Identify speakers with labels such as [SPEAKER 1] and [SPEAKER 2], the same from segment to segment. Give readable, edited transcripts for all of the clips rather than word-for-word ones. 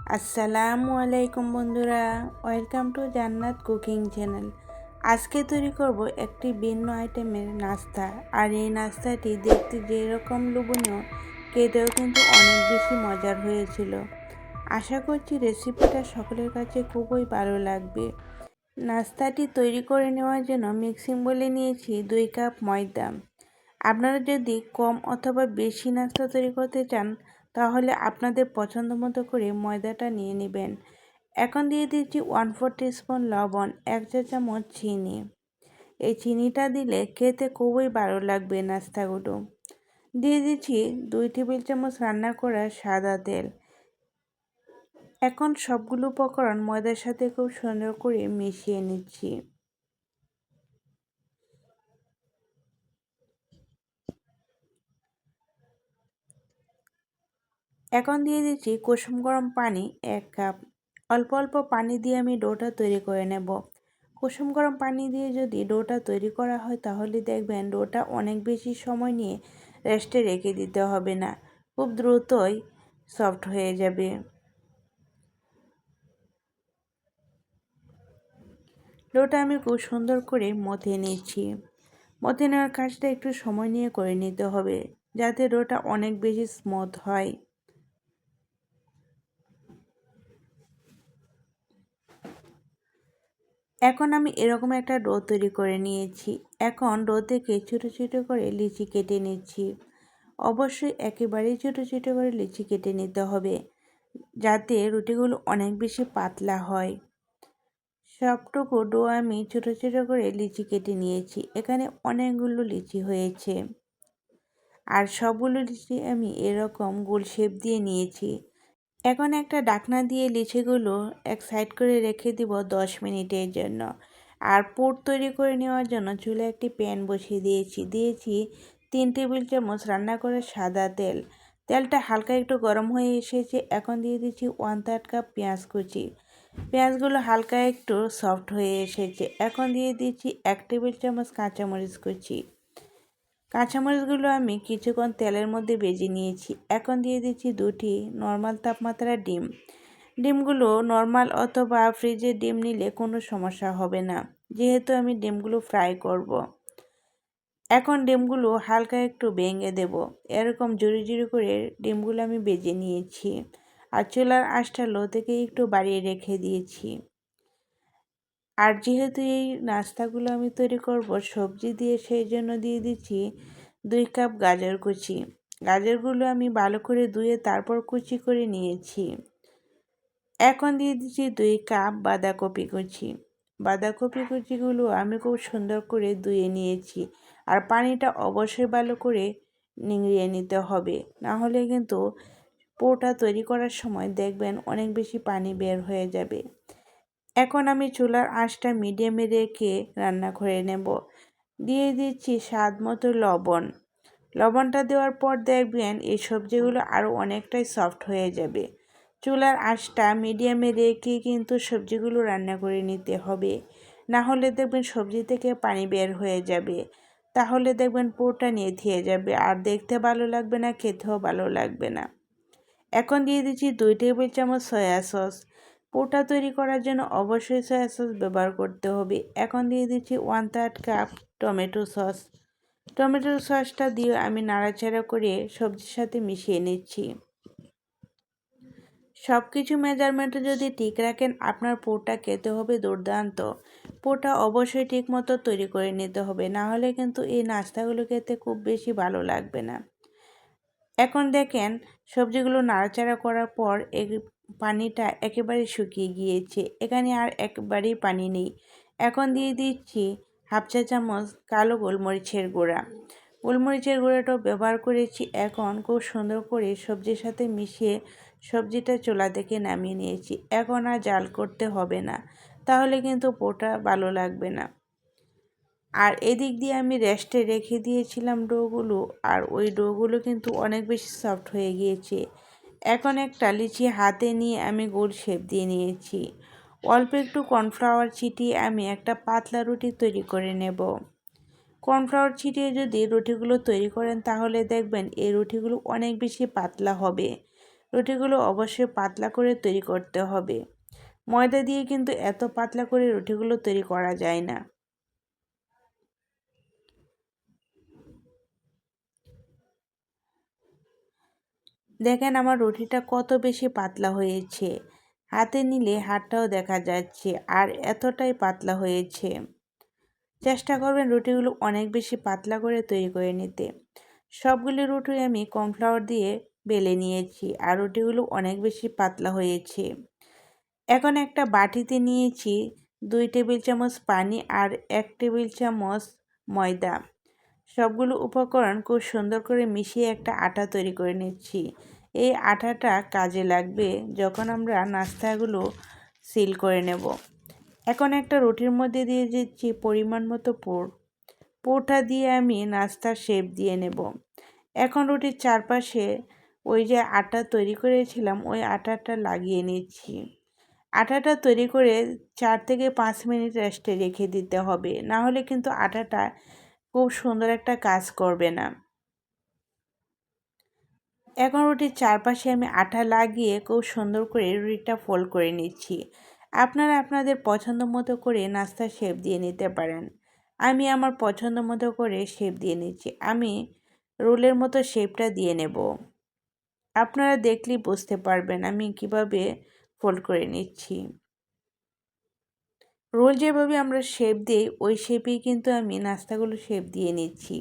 [SPEAKER 1] আসসালামু আলাইকুম বন্ধুরা, ওয়েলকাম টু জান্নাত কুকিং চ্যানেল। আজকে তৈরি করব একটি ভিন্ন আইটেমের নাস্তা। আর এই নাস্তাটি দেখতে যেরকম লোভনীয়, খেতেও কিন্তু অনেক বেশি মজার হয়েছিল। আশা করছি রেসিপিটা সকলের কাছে খুবই ভালো লাগবে। নাস্তাটি তৈরি করে নেওয়ার জন্য মিক্সিং বলে নিয়েছি 2 কাপ ময়দা। আপনারা যদি কম অথবা বেশি নাস্তা তৈরি করতে চান তাহলে আপনাদের পছন্দ মতো করে ময়দাটা নিয়ে নেবেন। এখন দিয়ে দিচ্ছি 1/4 টিস্পুন লবণ, 1 চা চামচ চিনি। এই চিনিটা দিলে খেতে খুবই ভালো লাগবে নাস্তাগুলো। দিয়ে দিচ্ছি 2 টেবিল চামচ রান্না করা সাদা তেল। এখন সবগুলো উপকরণ ময়দার সাথে খুব সুন্দর করে মিশিয়ে নিচ্ছি। এখন দিয়ে দিচ্ছি কুসুম গরম পানি 1 কাপ। অল্প অল্প পানি দিয়ে আমি ডোটা তৈরি করে নেব। কুসুম গরম পানি দিয়ে যদি ডোটা তৈরি করা হয় তাহলে দেখবেন ডোটা অনেক বেশি সময় নিয়ে রেস্টে রেখে দিতে হবে না, খুব দ্রুতই সফট হয়ে যাবে। ডোটা আমি খুব সুন্দর করে মথে নিচ্ছি। মথে নেওয়ার কাজটা একটু সময় নিয়ে করে নিতে হবে যাতে ডোটা অনেক বেশি স্মুথ হয়। এখন আমি এরকম একটা ডো তৈরি করে নিয়েছি। এখন ডো থেকে ছোটো ছোটো করে লিচি কেটে নিচ্ছি। অবশ্যই একেবারেই ছোটো ছোটো করে লিচি কেটে নিতে হবে যাতে রুটিগুলো অনেক বেশি পাতলা হয়। সবটুকু ডো আমি ছোটো ছোটো করে লিচি কেটে নিয়েছি। এখানে অনেকগুলো লিচি হয়েছে আর সবগুলো লিচি আমি এরকম গোল শেপ দিয়ে নিয়েছি। এখন একটা ঢাকনা দিয়ে লিচিগুলো এক সাইড করে রেখে দিব 10 মিনিটের জন্য। আর পুর তৈরি করে নেওয়ার জন্য চুলায় একটি প্যান বসিয়ে দিয়েছি 3 টেবিল চামচ রান্না করে সাদা তেল। তেলটা হালকা একটু গরম হয়ে এসেছে। এখন দিয়ে দিচ্ছি 1/3 কাপ পেঁয়াজ কুচি। পেঁয়াজগুলো হালকা একটু সফট হয়ে এসেছে। এখন দিয়ে দিচ্ছি 1 টেবিল চামচ কাঁচামরিচ কুচি। কাঁচামরিচগুলো আমি কিছুক্ষণ তেলের মধ্যে ভেজে নিয়েছি। এখন দিয়ে দিচ্ছি 2টি নর্মাল তাপমাত্রার ডিম। ডিমগুলো নর্মাল অথবা ফ্রিজের ডিম নিলে কোনো সমস্যা হবে না, যেহেতু আমি ডিমগুলো ফ্রাই করব। এখন ডিমগুলো হালকা একটু ভেঙে দেব। এরকম জুড়ি জুড়ি করে ডিমগুলো আমি ভেজে নিয়েছি। আর চুলার আঁচটা লো থেকে একটু বাড়িয়ে রেখে দিয়েছি। আর যেহেতু এই নাস্তাগুলো আমি তৈরি করব সবজি দিয়ে, সেই জন্য দিয়ে দিচ্ছি 2 কাপ গাজর কুচি। গাজরগুলো আমি ভালো করে ধুয়ে তারপর কুচি করে নিয়েছি। এখন দিয়ে দিচ্ছি 2 কাপ বাঁধাকপি কুচি। বাঁধাকপি কুচিগুলো আমি খুব সুন্দর করে ধুয়ে নিয়েছি। আর পানিটা অবশ্যই ভালো করে নিংড়িয়ে নিতে হবে, না হলে কিন্তু পোটা তৈরি করার সময় দেখবেন অনেক বেশি পানি বের হয়ে যাবে। এখন আমি চুলার আঁচটা মিডিয়ামে রেখে রান্না করে নেব। দিয়ে দিচ্ছি স্বাদ মতো লবণ। লবণটা দেওয়ার পর দেখবেন এই সবজিগুলো আরও অনেকটাই সফট হয়ে যাবে। চুলার আঁচটা মিডিয়ামে রেখে কিন্তু সবজিগুলো রান্না করে নিতে হবে, না হলে দেখবেন সবজি থেকে পানি বের হয়ে যাবে। তাহলে দেখবেন পুরটা নেতিয়ে যাবে আর দেখতে ভালো লাগবে না, খেতেও ভালো লাগবে না। এখন দিয়ে দিচ্ছি 2 টেবিল চামচ সয়া সস। পুরটা তৈরি করার জন্য অবশ্যই সয়া সস ব্যবহার করতে হবে। এখন দিয়ে দিচ্ছি 1/3 কাপ টমেটো সস। টমেটো সসটা দিয়ে আমি নাড়াচাড়া করে সবজির সাথে মিশিয়ে নিচ্ছি। সব কিছু মেজারমেন্টে যদি ঠিক রাখেন আপনার পুরটা খেতে হবে দুর্দান্ত। পুরটা অবশ্যই ঠিক মতো তৈরি করে নিতে হবে, না হলে কিন্তু এই নাস্তাগুলো খেতে খুব বেশি ভালো লাগবে না। এখন দেখেন সবজিগুলো নাড়াচাড়া করার পর পানিটা একেবারে শুকিয়ে গিয়েছে। এখানে আর একেবারেই পানি নেই। এখন দিয়ে দিচ্ছি 1/2 চা চামচ কালো গোলমরিচের গুঁড়া। গোলমরিচের গুঁড়াটাও ব্যবহার করেছি। এখন খুব সুন্দর করে সবজির সাথে মিশিয়ে সবজিটা চুলা থেকে নামিয়ে নিয়েছি। এখন আর জাল করতে হবে না, তাহলে কিন্তু পোটা ভালো লাগবে না। আর এদিক দিয়ে আমি রেস্টে রেখে দিয়েছিলাম ডোগুলো, আর ওই ডোগুলো কিন্তু অনেক বেশি সফট হয়ে গিয়েছে। এখন একটা লিচি হাতে নিয়ে আমি গোল শেপ দিয়ে নিয়েছি। অল্প একটু কর্নফ্লাওয়ার ছিটিয়ে আমি একটা পাতলা রুটি তৈরি করে নেব। কর্নফ্লাওয়ার ছিটিয়ে যদি রুটিগুলো তৈরি করেন তাহলে দেখবেন এই রুটিগুলো অনেক বেশি পাতলা হবে। রুটিগুলো অবশ্যই পাতলা করে তৈরি করতে হবে। ময়দা দিয়ে কিন্তু এত পাতলা করে রুটিগুলো তৈরি করা যায় না। দেখেন আমার রুটিটা কত বেশি পাতলা হয়েছে, হাতে নিলে হাতটাও দেখা যাচ্ছে, আর এতটাই পাতলা হয়েছে। চেষ্টা করবেন রুটিগুলো অনেক বেশি পাতলা করে তৈরি করে নিতে। সবগুলি রুটি আমি কর্নফ্লাওয়ার দিয়ে বেলে নিয়েছি, আর রুটিগুলো অনেক বেশি পাতলা হয়েছে। এখন একটা বাটিতে নিয়েছি 2 টেবিল চামচ পানি আর 1 টেবিল চামচ ময়দা। সবগুলো উপকরণ খুব সুন্দর করে মিশিয়ে একটা আটা তৈরি করে নিচ্ছি। এই আটাটা কাজে লাগবে যখন আমরা নাস্তাগুলো সিল করে নেব। এখন একটা রুটির মধ্যে দিয়ে দিচ্ছি পরিমাণ মতো পুর। পুরটা দিয়ে আমি নাস্তার শেপ দিয়ে নেব। এখন রুটির চারপাশে ওই যে আটা তৈরি করেছিলাম ওই আটাটা লাগিয়ে নিচ্ছি। আটাটা তৈরি করে 4 থেকে 5 মিনিট রেস্টে রেখে দিতে হবে, না হলে কিন্তু আটাটা খুব সুন্দর একটা কাজ করবে না। এখন রুটির চারপাশে আমি আটা লাগিয়ে খুব সুন্দর করে রুটিটা ফোল্ড করে নিচ্ছি। আপনারা আপনাদের পছন্দ মতো করে নাস্তার শেপ দিয়ে নিতে পারেন। আমি আমার পছন্দ মতো করে শেপ দিয়ে নিচ্ছি। আমি রোলের মতো শেপটা দিয়ে নেব। আপনারা দেখলেই বুঝতে পারবেন আমি কিভাবে ফোল্ড করে নিচ্ছি। রোল যেভাবে আমরা শেপ দিই ওই শেপেই কিন্তু আমি নাস্তাগুলো শেপ দিয়ে নিচ্ছি।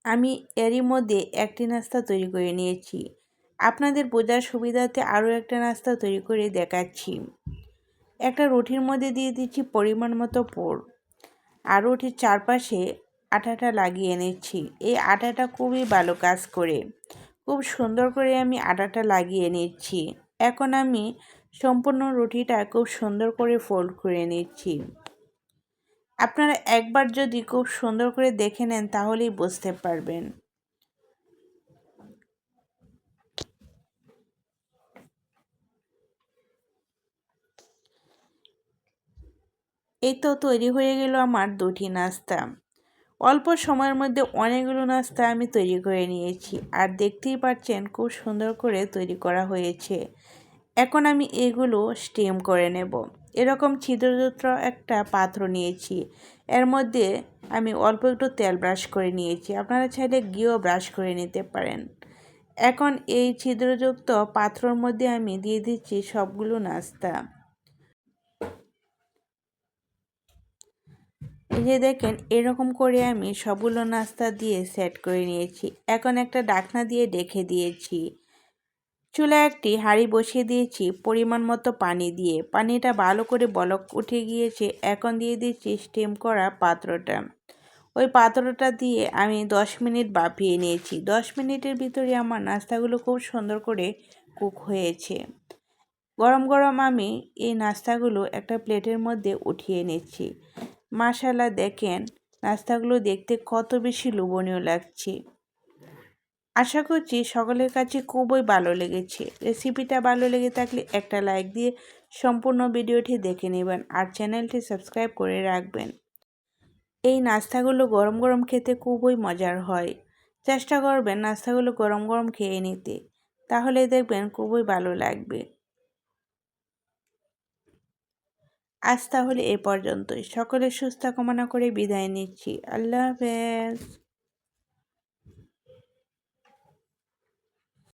[SPEAKER 1] আমি এরই মধ্যে একটি নাস্তা তৈরি করে নিয়েছি। আপনাদের বোঝার সুবিধার্থে আরও একটা নাস্তা তৈরি করে দেখাচ্ছি। একটা রুটির মধ্যে দিয়ে দিচ্ছি পরিমাণ মতো পুর, আর রুটির চারপাশে আটাটা লাগিয়ে নিচ্ছি। এই আটাটা খুবই ভালো কাজ করে। খুব সুন্দর করে আমি আটাটা লাগিয়ে নিচ্ছি। এখন আমি সম্পূর্ণ রুটিটা খুব সুন্দর করে ফোল্ড করে নিচ্ছি। আপনারা একবার যদি খুব সুন্দর করে দেখে নেন তাহলেই বুঝতে পারবেন। এই তো তৈরি হয়ে গেল আমার 2টি নাস্তা। অল্প সময়ের মধ্যে অনেকগুলো নাস্তা আমি তৈরি করে নিয়েছি, আর দেখতেই পাচ্ছেন খুব সুন্দর করে তৈরি করা হয়েছে। এখন আমি এগুলো স্টিম করে নেব। এরকম ছিদ্রযুক্ত একটা পাত্র নিয়েছি, এর মধ্যে আমি অল্প একটু তেল ব্রাশ করে নিয়েছি। আপনারা চাইলে ঘিও ব্রাশ করে নিতে পারেন। এখন এই ছিদ্রযুক্ত পাত্রর মধ্যে আমি দিয়ে দিচ্ছি সবগুলো নাস্তা। এই যে দেখেন এরকম করে আমি সবগুলো নাস্তা দিয়ে সেট করে নিয়েছি। এখন একটা ঢাকনা দিয়ে ঢেকে দিয়েছি। চুলায় একটি হাঁড়ি বসিয়ে দিয়েছি পরিমাণ মতো পানি দিয়ে। পানিটা ভালো করে বলক উঠে গিয়েছে। এখন দিয়ে দিচ্ছি স্টিম করা পাত্রটা। ওই পাত্রটা দিয়ে আমি 10 মিনিট ভাপিয়ে নিয়েছি। 10 মিনিটের ভিতরে আমার নাস্তাগুলো খুব সুন্দর করে কুক হয়েছে। গরম গরম আমি এই নাস্তাগুলো একটা প্লেটের মধ্যে উঠিয়ে নিচ্ছি। মাশাআল্লাহ, দেখেন নাস্তাগুলো দেখতে কত বেশি লোভনীয় লাগছে। আশা করছি সকলের কাছে খুবই ভালো লেগেছে। রেসিপিটা ভালো লেগে থাকলে একটা লাইক দিয়ে সম্পূর্ণ ভিডিওটি দেখে নেবেন, আর চ্যানেলটি সাবস্ক্রাইব করে রাখবেন। এই নাস্তাগুলো গরম গরম খেতে খুবই মজার হয়। চেষ্টা করবেন নাস্তাগুলো গরম গরম খেয়ে নিতে, তাহলে দেখবেন খুবই ভালো লাগবে। আজ তাহলে এ পর্যন্তই। সকলের সুস্থ কামনা করে বিদায় নিচ্ছি। আল্লাহ হাফেজ।